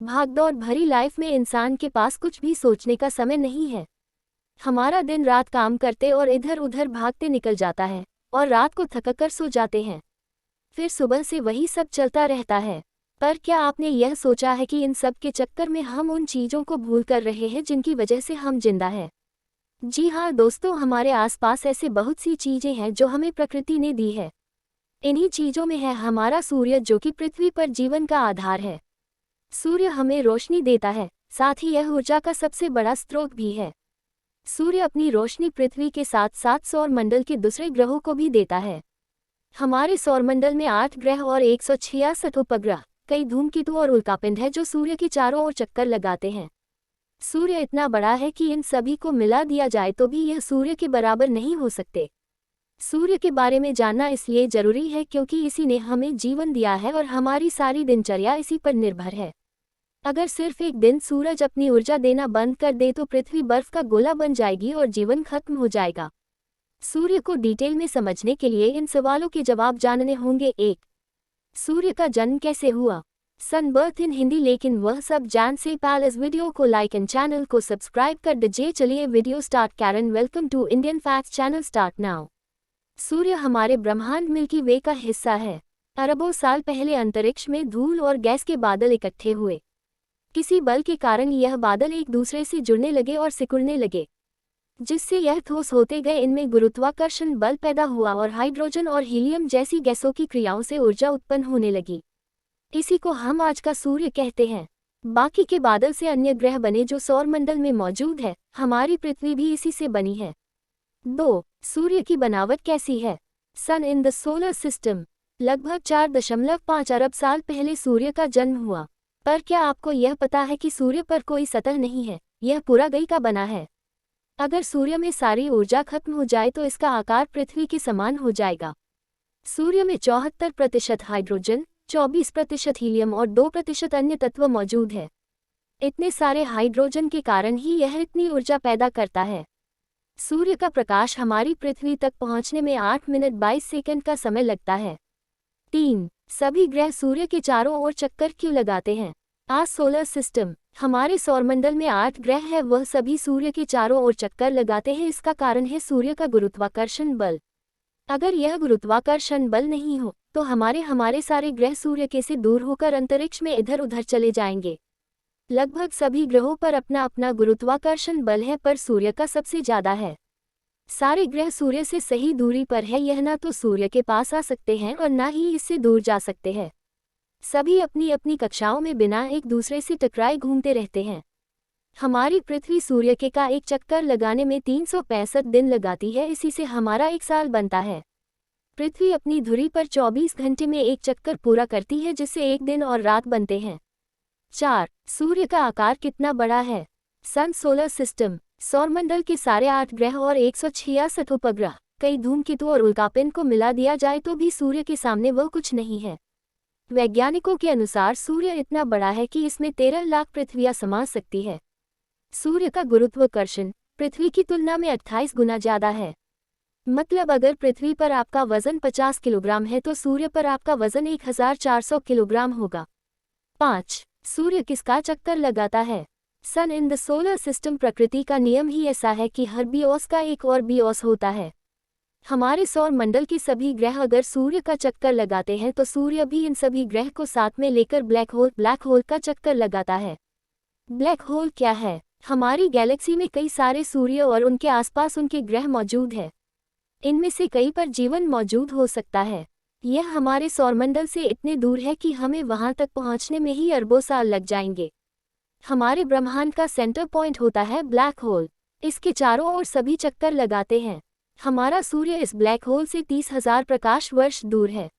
भागदौड़ भरी लाइफ में इंसान के पास कुछ भी सोचने का समय नहीं है। हमारा दिन रात काम करते और इधर उधर भागते निकल जाता है और रात को थककर सो जाते हैं। फिर सुबह से वही सब चलता रहता है। पर क्या आपने यह सोचा है कि इन सब के चक्कर में हम उन चीज़ों को भूल कर रहे हैं जिनकी वजह से हम जिंदा हैं? जी हाँ दोस्तों, हमारे आसपास ऐसे बहुत सी चीज़ें हैं जो हमें प्रकृति ने दी है। इन्हीं चीज़ों में है हमारा सूर्य, जो कि पृथ्वी पर जीवन का आधार है। सूर्य हमें रोशनी देता है, साथ ही यह ऊर्जा का सबसे बड़ा स्रोत भी है। सूर्य अपनी रोशनी पृथ्वी के साथ साथ सौरमंडल के दूसरे ग्रहों को भी देता है। हमारे सौरमंडल में 8 ग्रह और 166 उपग्रह, कई धूमकेतु और उल्कापिंड है जो सूर्य के चारों ओर चक्कर लगाते हैं। सूर्य इतना बड़ा है कि इन सभी को मिला दिया जाए तो भी यह सूर्य के बराबर नहीं हो सकते। सूर्य के बारे में जानना इसलिए जरूरी है क्योंकि इसी ने हमें जीवन दिया है और हमारी सारी दिनचर्या इसी पर निर्भर है। अगर सिर्फ एक दिन सूरज अपनी ऊर्जा देना बंद कर दे तो पृथ्वी बर्फ का गोला बन जाएगी और जीवन खत्म हो जाएगा। सूर्य को डिटेल में समझने के लिए इन सवालों के जवाब जानने होंगे। 1. सूर्य का जन्म कैसे हुआ? सन बर्थ इन हिंदी, लेकिन वह सब जान से पहले इस वीडियो को लाइक एंड चैनल को सब्सक्राइब कर दीजिए। चलिए वीडियो स्टार्ट करें। Welcome to Indian facts channel, start now. सूर्य हमारे ब्रह्मांड मिल्की वे का हिस्सा है। अरबों साल पहले अंतरिक्ष में धूल और गैस के बादल इकट्ठे हुए। किसी बल के कारण यह बादल एक दूसरे से जुड़ने लगे और सिकुड़ने लगे, जिससे यह ठोस होते गए। इनमें गुरुत्वाकर्षण बल पैदा हुआ और हाइड्रोजन और हीलियम जैसी गैसों की क्रियाओं से ऊर्जा उत्पन्न होने लगी। इसी को हम आज का सूर्य कहते हैं। बाकी के बादल से अन्य ग्रह बने जो सौरमंडल में मौजूद है। हमारी पृथ्वी भी इसी से बनी है। 2. सूर्य की बनावट कैसी है? सन इन द सोलर सिस्टम। लगभग 4.5 अरब साल पहले सूर्य का जन्म हुआ। पर क्या आपको यह पता है कि सूर्य पर कोई सतह नहीं है, यह पूरा गई का बना है। अगर सूर्य में सारी ऊर्जा खत्म हो जाए तो इसका आकार पृथ्वी के समान हो जाएगा। सूर्य में 74% हाइड्रोजन, 24% हीलियम और 2% अन्य तत्व मौजूद है। इतने सारे हाइड्रोजन के कारण ही यह इतनी ऊर्जा पैदा करता है। सूर्य का प्रकाश हमारी पृथ्वी तक पहुंचने में 8 मिनट 22 सेकंड का समय लगता है। 3. सभी ग्रह सूर्य के चारों ओर चक्कर क्यों लगाते हैं? आज सोलर सिस्टम। हमारे सौरमंडल में 8 ग्रह है, वह सभी सूर्य के चारों ओर चक्कर लगाते हैं। इसका कारण है सूर्य का गुरुत्वाकर्षण बल। अगर यह गुरुत्वाकर्षण बल नहीं हो तो हमारे सारे ग्रह सूर्य के से दूर होकर अंतरिक्ष में इधर उधर चले जाएंगे। लगभग सभी ग्रहों पर अपना अपना गुरुत्वाकर्षण बल है, पर सूर्य का सबसे ज्यादा है। सारे ग्रह सूर्य से सही दूरी पर है। यह ना तो सूर्य के पास आ सकते हैं और ना ही इससे दूर जा सकते हैं। सभी अपनी अपनी कक्षाओं में बिना एक दूसरे से टकराए घूमते रहते हैं। हमारी पृथ्वी सूर्य के का एक चक्कर लगाने में 365 दिन लगाती है। इसी से हमारा एक साल बनता है। पृथ्वी अपनी धुरी पर 24 घंटे में एक चक्कर पूरा करती है, जिससे एक दिन और रात बनते हैं। 4. सूर्य का आकार कितना बड़ा है? Sun solar system. सौरमंडल के सारे 8 ग्रह और 166 उपग्रह, कई धूमकेतु और उल्कापिंड को मिला दिया जाए तो भी सूर्य के सामने वह कुछ नहीं है। वैज्ञानिकों के अनुसार सूर्य इतना बड़ा है कि इसमें 13 लाख पृथ्वियां समा सकती है। सूर्य का गुरुत्वाकर्षण पृथ्वी की तुलना में 28 गुना ज्यादा है। मतलब अगर पृथ्वी पर आपका वजन 50 किलोग्राम है तो सूर्य पर आपका वजन 1400 किलोग्राम होगा। 5. सूर्य किसका चक्कर लगाता है? सन इन द सोलर सिस्टम। प्रकृति का नियम ही ऐसा है कि हर बियोस का एक और बियोस होता है। हमारे सौर मंडल के सभी ग्रह अगर सूर्य का चक्कर लगाते हैं तो सूर्य भी इन सभी ग्रह को साथ में लेकर ब्लैक होल का चक्कर लगाता है। ब्लैक होल क्या है? हमारी गैलेक्सी में कई सारे सूर्य और उनके आसपास उनके ग्रह मौजूद है। इनमें से कई पर जीवन मौजूद हो सकता है। यह हमारे सौरमंडल से इतने दूर है कि हमें वहां तक पहुंचने में ही अरबों साल लग जाएंगे। हमारे ब्रह्मांड का सेंटर पॉइंट होता है ब्लैक होल। इसके चारों ओर सभी चक्कर लगाते हैं। हमारा सूर्य इस ब्लैक होल से 30,000 प्रकाश वर्ष दूर है।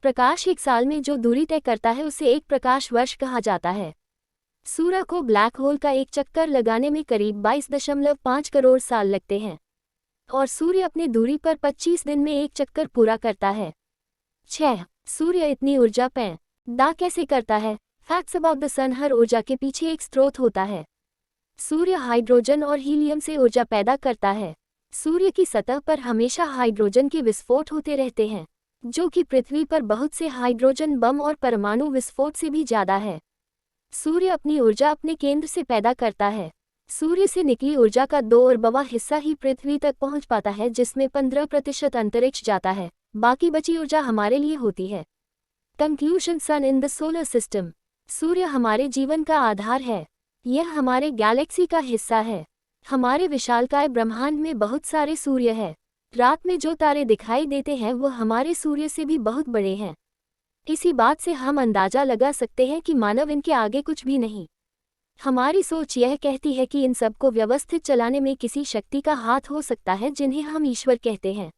प्रकाश एक साल में जो दूरी तय करता है उसे एक प्रकाश वर्ष कहा जाता है। सूर्य को ब्लैक होल का एक चक्कर लगाने में करीब 22.5 करोड़ साल लगते हैं और सूर्य अपनी दूरी पर 25 दिन में एक चक्कर पूरा करता है। 6. सूर्य इतनी ऊर्जा पैदा कैसे करता है? फैक्ट्स अबाउट द सन। हर ऊर्जा के पीछे एक स्रोत होता है। सूर्य हाइड्रोजन और हीलियम से ऊर्जा पैदा करता है। सूर्य की सतह पर हमेशा हाइड्रोजन के विस्फोट होते रहते हैं, जो कि पृथ्वी पर बहुत से हाइड्रोजन बम और परमाणु विस्फोट से भी ज्यादा है। सूर्य अपनी ऊर्जा अपने केंद्र से पैदा करता है। सूर्य से निकली ऊर्जा का 2/2 हिस्सा ही पृथ्वी तक पहुंच पाता है, जिसमें 15% अंतरिक्ष जाता है। बाकी बची ऊर्जा हमारे लिए होती है। Conclusion. Sun in the solar system. सूर्य हमारे जीवन का आधार है। यह हमारे गैलेक्सी का हिस्सा है। हमारे विशालकाय ब्रह्मांड में बहुत सारे सूर्य हैं। रात में जो तारे दिखाई देते हैं वो हमारे सूर्य से भी बहुत बड़े हैं। इसी बात से हम अंदाजा लगा सकते हैं कि मानव इनके आगे कुछ भी नहीं। हमारी सोच यह कहती है कि इन सब को व्यवस्थित चलाने में किसी शक्ति का हाथ हो सकता है, जिन्हें हम ईश्वर कहते हैं।